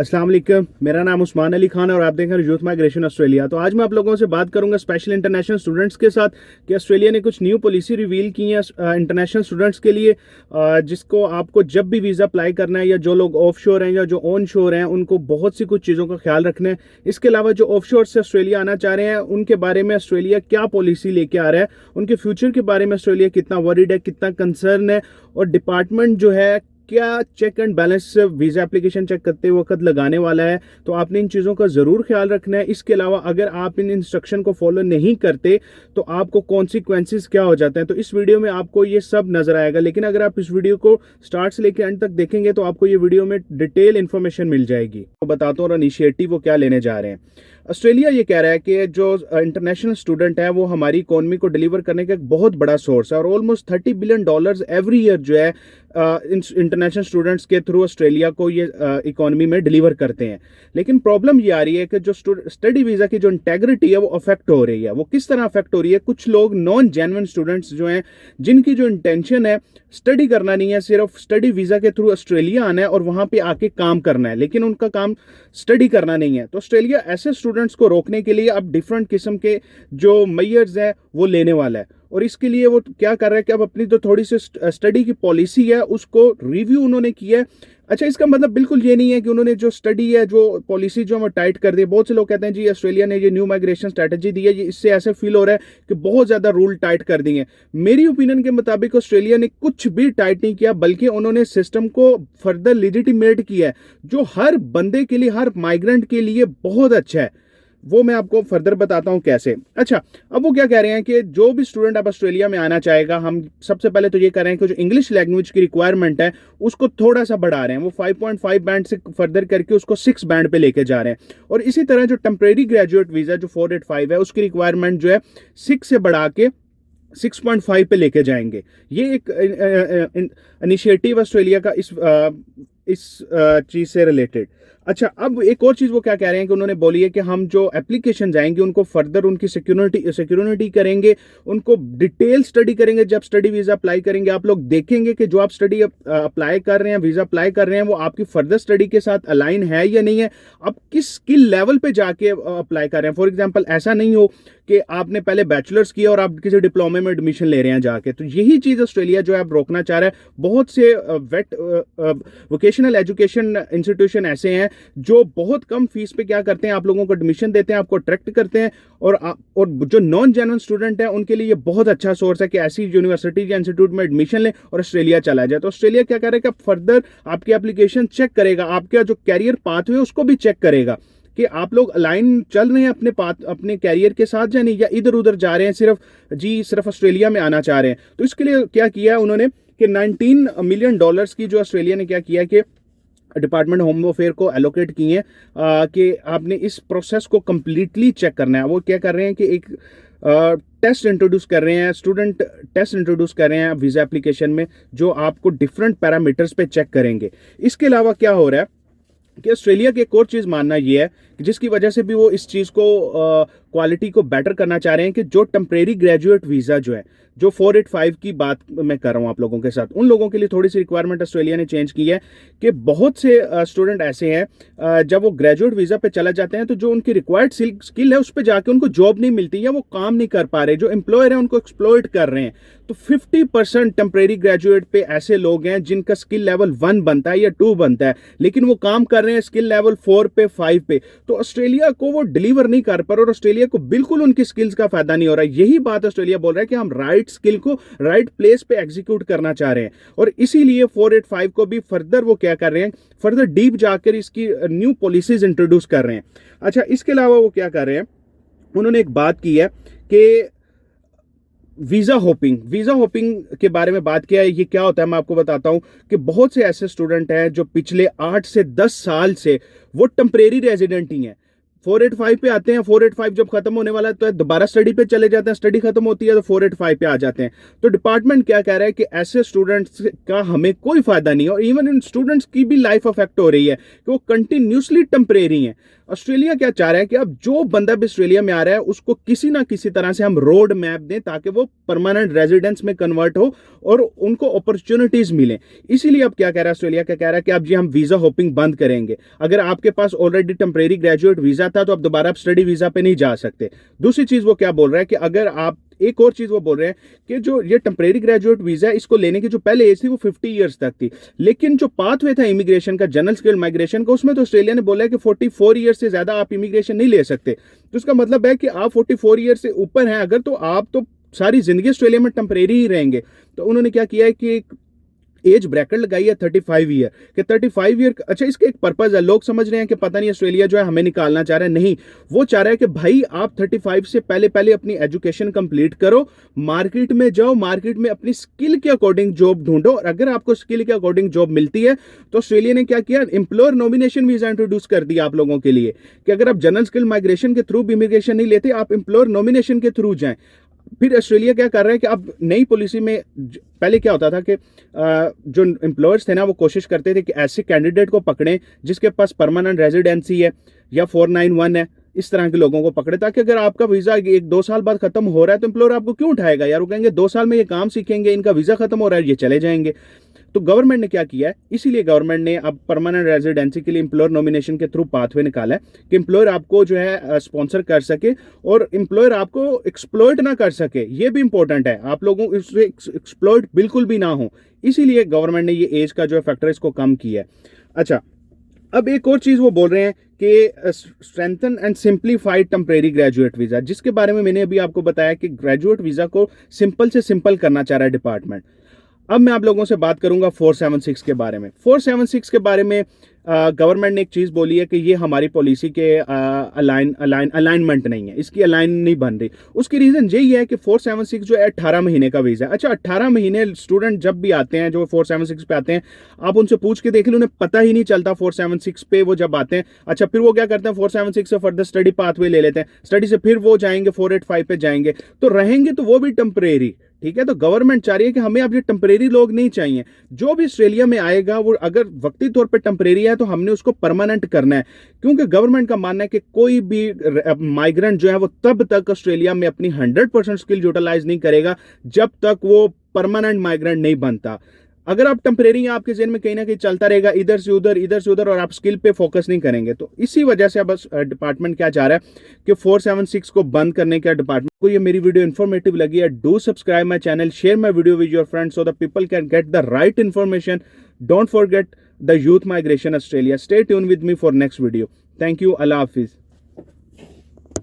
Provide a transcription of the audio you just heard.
अस्सलाम वालेकुम, मेरा नाम उस्मान अली खान और आप देख रहे हैं यूथ माइग्रेशन ऑस्ट्रेलिया। तो आज मैं आप लोगों से बात करूंगा स्पेशल इंटरनेशनल स्टूडेंट्स के साथ कि ऑस्ट्रेलिया ने कुछ न्यू पॉलिसी रिवील की है इंटरनेशनल स्टूडेंट्स के लिए, जिसको आपको जब भी वीज़ा अप्लाई करना है या जो लोग ऑफ शोर हैं या जो ऑन शोर हैं उनको बहुत सी कुछ चीज़ों का ख्याल रखना है। इसके अलावा जो ऑफ शोर से ऑस्ट्रेलिया आना चाह रहे हैं उनके बारे में ऑस्ट्रेलिया क्या पॉलिसी लेके आ रहा है, उनके फ्यूचर के बारे में ऑस्ट्रेलिया कितना वरीड है, कितना कंसर्न है, और डिपार्टमेंट जो है क्या check and balance visa application check करते वक्त लगाने वाला है। तो आपने इन चीज़ों का ज़रूर ख्याल रखना है। इसके अलावा अगर आप इन इंस्ट्रक्शन को फॉलो नहीं करते तो आपको कॉन्सिक्वेंसेस क्या हो जाते हैं, तो इस वीडियो में आपको ये सब नज़र आएगा। लेकिन अगर आप इस वीडियो को स्टार्ट से लेकर एंड तक देखेंगे तो आपको ये वीडियो में डिटेल इन्फॉर्मेशन मिल जाएगी। तो बताता हूँ इनिशिएटिव वो क्या लेने जा रहे हैं। ऑस्ट्रेलिया ये कह रहा है कि जो इंटरनेशनल स्टूडेंट है वो हमारी इकोनॉमी को डिलीवर करने का एक बहुत बड़ा सोर्स है और ऑलमोस्ट $30 बिलियन एवरी ईयर जो है इंटरनेशनल स्टूडेंट्स के थ्रू ऑस्ट्रेलिया को ये इकोनॉमी में डिलीवर करते हैं। लेकिन प्रॉब्लम ये आ रही है कि जो स्टडी वीज़ा की जो इंटेग्रिटी है वो अफेक्ट हो रही है। वो किस तरह अफेक्ट हो रही है? कुछ लोग नॉन जेन्युइन स्टूडेंट्स जो हैं, जिनकी जो इंटेंशन है स्टडी करना नहीं है, सिर्फ स्टडी वीज़ा के थ्रू ऑस्ट्रेलिया आना है और वहाँ पे आके काम करना है, लेकिन उनका काम स्टडी करना नहीं है। तो ऑस्ट्रेलिया ऐसे स्टूडेंट्स को रोकने के लिए अब डिफरेंट किस्म के जो मेयर्स हैं वो लेने वाला है। और इसके लिए वो क्या कर रहा है कि अब अपनी जो थोड़ी सी स्टडी की पॉलिसी है उसको रिव्यू उन्होंने किया है। अच्छा, इसका मतलब बिल्कुल ये नहीं है कि उन्होंने जो स्टडी है, जो पॉलिसी जो है टाइट कर दी। बहुत से लोग कहते हैं जी ऑस्ट्रेलिया ने ये न्यू माइग्रेशन स्ट्रेटजी दी है, ये इससे ऐसे फील हो रहा है कि बहुत ज़्यादा रूल टाइट कर दिए। मेरी ओपिनियन के मुताबिक ऑस्ट्रेलिया ने कुछ भी टाइट नहीं किया, बल्कि उन्होंने सिस्टम को फर्दर लेजिटिमेट किया है, जो हर बंदे के लिए, हर माइग्रेंट के लिए बहुत अच्छा है। वो मैं आपको फर्दर बताता हूं कैसे। अच्छा, अब वो क्या कह रहे हैं कि जो भी स्टूडेंट अब ऑस्ट्रेलिया में आना चाहेगा, हम सबसे पहले तो ये कर रहे हैं कि जो इंग्लिश लैंग्वेज की रिक्वायरमेंट है उसको थोड़ा सा बढ़ा रहे हैं। वो 5.5 बैंड से फर्दर करके उसको 6 बैंड पे लेके जा रहे हैं। और इसी तरह जो टेम्परेरी ग्रेजुएट वीज़ा जो 485 है उसकी रिक्वायरमेंट जो है 6 से बढ़ा के 6.5 पे लेके जाएंगे। ये एक इनिशिएटिव ऑस्ट्रेलिया का इस चीज से रिलेटेड। अच्छा, अब एक और चीज वो क्या कह रहे हैं कि उन्होंने बोली है कि हम जो एप्लीकेशन जाएंगे उनको फर्दर उनकी सिक्योरिटी करेंगे, उनको डिटेल स्टडी करेंगे। जब स्टडी वीजा अप्लाई करेंगे आप लोग देखेंगे कि जो आप स्टडी अप्लाई कर रहे हैं, वीजा अप्लाई कर रहे हैं, वो आपकी फर्दर स्टडी के साथ अलाइन है या नहीं है, आप किस स्किल लेवल पे जाके अप्लाई कर रहे हैं। फॉर एग्जाम्पल, ऐसा नहीं हो कि आपने पहले बैचलर्स किया और आप किसी डिप्लोमे में एडमिशन ले रहे हैं जाके। तो यही चीज ऑस्ट्रेलिया जो है अब रोकना चाह रहा है। बहुत से वोकेशनल एजुकेशन इंस्टीट्यूशन ऐसे हैं जो बहुत कम फीस पे क्या करते हैं, आप लोगों को एडमिशन देते हैं, आपको अट्रैक्ट करते हैं, और जो नॉन जेन्युइन स्टूडेंट है उनके लिए ये बहुत अच्छा सोर्स है कि ऐसी यूनिवर्सिटी या इंस्टीट्यूट में एडमिशन ले और ऑस्ट्रेलिया चला जाए। तो ऑस्ट्रेलिया क्या कर रहा है कि फर्दर आपकी एप्लीकेशन चेक करेगा, आपका जो कैरियर पाथवे उसको भी चेक करेगा कि आप लोग अलाइन चल रहे हैं अपने कैरियर के साथ या नहीं, या इधर उधर जा रहे हैं, सिर्फ ऑस्ट्रेलिया में आना चाह रहे हैं। तो इसके लिए क्या किया है उन्होंने कि $19 मिलियन की जो ऑस्ट्रेलिया ने क्या किया कि डिपार्टमेंट होम अफेयर को एलोकेट किए हैं कि आपने इस प्रोसेस को कंप्लीटली चेक करना है। वो क्या कर रहे हैं कि एक टेस्ट इंट्रोड्यूस कर रहे हैं, स्टूडेंट टेस्ट इंट्रोड्यूस कर रहे हैं वीज़ा एप्लीकेशन में, जो आपको डिफरेंट पैरामीटर्स पे चेक करेंगे। इसके अलावा क्या हो रहा है कि ऑस्ट्रेलिया की एक और चीज़ मानना ये है कि जिसकी वजह से भी वो इस चीज़ को क्वालिटी को बेटर करना चाह रहे हैं कि जो टेम्परेरी ग्रेजुएट वीज़ा जो है, जो 485 की बात मैं कर रहा हूं आप लोगों के साथ, उन लोगों के लिए थोड़ी सी रिक्वायरमेंट ऑस्ट्रेलिया ने चेंज की है कि बहुत से स्टूडेंट ऐसे हैं जब वो ग्रेजुएट वीज़ा पे चला जाते हैं तो जो उनकी रिक्वायर्ड स्किल है उस पर जाके उनको जॉब नहीं मिलती या वो काम नहीं कर पा रहे, जो एम्प्लॉयर है उनको एक्सप्लॉइट कर रहे हैं। तो 50% टेम्परेरी ग्रेजुएट पे ऐसे लोग हैं जिनका स्किल लेवल 1 बनता है या 2 बनता है, लेकिन वो काम कर रहे हैं स्किल लेवल 4 पे, 5 पे। तो ऑस्ट्रेलिया को वो डिलीवर नहीं कर पा रहे और ऑस्ट्रेलिया को बिल्कुल उनकी स्किल्स का फायदा नहीं हो रहा है। यही बात ऑस्ट्रेलिया बोल रहा है कि हम राइट स्किल को राइट प्लेस पे एग्जीक्यूट करना चाह रहे हैं, और इसीलिए 485 को भी फर्दर वो क्या कर रहे हैं, फर्दर डीप जाकर इसकी न्यू पॉलिसीज इंट्रोड्यूस कर रहे हैं। अच्छा, इसके अलावा वो क्या कर रहे हैं, उन्होंने एक बात की है कि वीज़ा होपिंग के बारे में बात किया है। ये क्या होता है मैं आपको बताता हूं कि बहुत से ऐसे स्टूडेंट हैं जो पिछले 8 से 10 साल से वो टेम्परेरी रेजिडेंट ही हैं, 485 पे आते हैं, 485 जब खत्म होने वाला है तो दोबारा स्टडी पे चले जाते हैं, स्टडी खत्म होती है तो 485 पे आ जाते हैं। तो डिपार्टमेंट क्या कह रहा है कि ऐसे स्टूडेंट्स का हमें कोई फायदा नहीं है, और इवन इन स्टूडेंट्स की भी लाइफ अफेक्ट हो रही है कि वो कंटिन्यूसली टेम्परेरी हैं। ऑस्ट्रेलिया क्या चाह रहा है कि अब जो बंदा भी ऑस्ट्रेलिया में आ रहा है उसको किसी ना किसी तरह से हम रोड मैप दें ताकि वो परमानेंट रेजिडेंस में कन्वर्ट हो और उनको अपॉर्चुनिटीज मिले। इसीलिए अब क्या कह रहा है ऑस्ट्रेलिया, क्या कह रहा है कि अब जी हम वीजा होपिंग बंद करेंगे। अगर आपके पास ऑलरेडी टेम्परेरी ग्रेजुएट वीजा था तो अब दोबारा आप स्टडी वीजा पे नहीं जा सकते। दूसरी चीज वो क्या बोल रहा है कि अगर आप, एक और चीज वो बोल रहे हैं कि जो ये टेम्परेरी ग्रेजुएट वीजा है इसको लेने की जो पहले एज थी वो 50 ईयर्स तक थी, लेकिन जो पाथवे था इमिग्रेशन का, जनरल स्किल माइग्रेशन का, उसमें तो ऑस्ट्रेलिया ने बोला है कि 44 ईयर से ज्यादा आप इमिग्रेशन नहीं ले सकते। तो उसका मतलब है कि आप 44 ईयर से ऊपर हैं अगर, तो आप तो सारी जिंदगी ऑस्ट्रेलिया में टेम्परेरी ही रहेंगे। तो उन्होंने क्या किया है कि एज ब्रैकेट लगाई है 35 ईयर कि 35 ईयर। अच्छा, इसका एक पर्पज है। लोग समझ रहे हैं कि पता नहीं ऑस्ट्रेलिया जो है हमें निकालना चाह रहा है, नहीं, वो चाह रहा है कि भाई आप 35 से पहले पहले अपनी एजुकेशन कंप्लीट करो, मार्केट में जाओ, मार्केट में अपनी स्किल के अकॉर्डिंग जॉब ढूंढो, और अगर आपको स्किल के अकॉर्डिंग जॉब मिलती है तो ऑस्ट्रेलिया ने क्या किया, एम्प्लॉयर नॉमिनेशन वीजा इंट्रोड्यूस कर दिया आप लोगों के लिए कि अगर आप जनरल स्किल माइग्रेशन के थ्रू इमिग्रेशन नहीं लेते, आप एम्प्लॉयर नॉमिनेशन के थ्रू जाएं। फिर ऑस्ट्रेलिया क्या कर रहा है कि अब नई पॉलिसी में, पहले क्या होता था कि जो एम्प्लॉयर्स थे ना वो कोशिश करते थे कि ऐसे कैंडिडेट को पकड़ें जिसके पास परमानेंट रेजिडेंसी है या 491 है, इस तरह के लोगों को पकड़े, ताकि अगर आपका वीजा 1-2 साल बाद खत्म हो रहा है तो एम्प्लॉयर आपको क्यों उठाएगा यार, वो कहेंगे 2 साल में ये काम सीखेंगे, इनका वीजा खत्म हो रहा है, ये चले जाएंगे। तो गवर्नमेंट ने क्या किया है, इसीलिए गवर्नमेंट ने अब परमानेंट रेजिडेंसी के लिए एम्प्लॉयर नॉमिनेशन के थ्रू पाथवे निकाला है कि एम्प्लॉयर आपको जो है स्पॉन्सर कर सके और एम्प्लॉयर आपको एक्सप्लॉइट ना कर सके। ये भी इंपॉर्टेंट है, आप लोगों इससे एक्सप्लॉइट बिल्कुल भी ना हो, इसीलिए गवर्नमेंट ने ये एज का जो है फैक्टर इसको कम किया है। अच्छा, अब एक और चीज वो बोल रहे हैं कि strengthen and simplified temporary graduate visa, जिसके बारे में मैंने अभी आपको बताया कि ग्रेजुएट वीजा को सिंपल से सिंपल करना चाह रहा है डिपार्टमेंट। अब मैं आप लोगों से बात करूंगा 476 के बारे में। 476 के बारे में गवर्नमेंट ने एक चीज बोली है कि ये हमारी पॉलिसी के अलाइनमेंट नहीं है, इसकी अलाइन नहीं बन रही। उसकी रीजन यही है कि 476 जो है 18 महीने का वीजा है। अच्छा, 18 महीने स्टूडेंट जब भी आते हैं, जो 476 पे आते हैं, आप उनसे पूछ के देख लो, उन्हें पता ही नहीं चलता 476 पे वो जब आते हैं। अच्छा, फिर वो क्या करते हैं, 476 से फर्दर स्टडी पाथवे ले लेते हैं, स्टडी से फिर वो जाएंगे 485 पे जाएंगे, तो रहेंगे तो वो भी टेम्परेरी। ठीक है, तो गवर्नमेंट चाह रही है कि हमें अब ये टेम्परेरी लोग नहीं चाहिए, जो भी ऑस्ट्रेलिया में आएगा वो अगर वक्ती तौर पे टेम्परेरी है तो हमने उसको परमानेंट करना है, क्योंकि गवर्नमेंट का मानना है कि कोई भी माइग्रेंट जो है वो तब तक ऑस्ट्रेलिया में अपनी 100% स्किल यूटिलाइज नहीं करेगा जब तक वो परमानेंट माइग्रेंट नहीं बनता। अगर आप टेम्परेरी, आपके जेन में कहीं ना कहीं चलता रहेगा, इधर से उधर इधर से उधर, और आप स्किल पे फोकस नहीं करेंगे। तो इसी वजह से अब डिपार्टमेंट क्या चाह रहा है कि 476 को बंद करने का। डिपार्टमेंट को ये मेरी वीडियो इन्फॉर्मेटिव लगी है, do subscribe my channel, share my video with your friends so that people can get the right information. Don't forget the youth migration Australia. Stay tune with me for next video. Thank you, Allah Hafiz.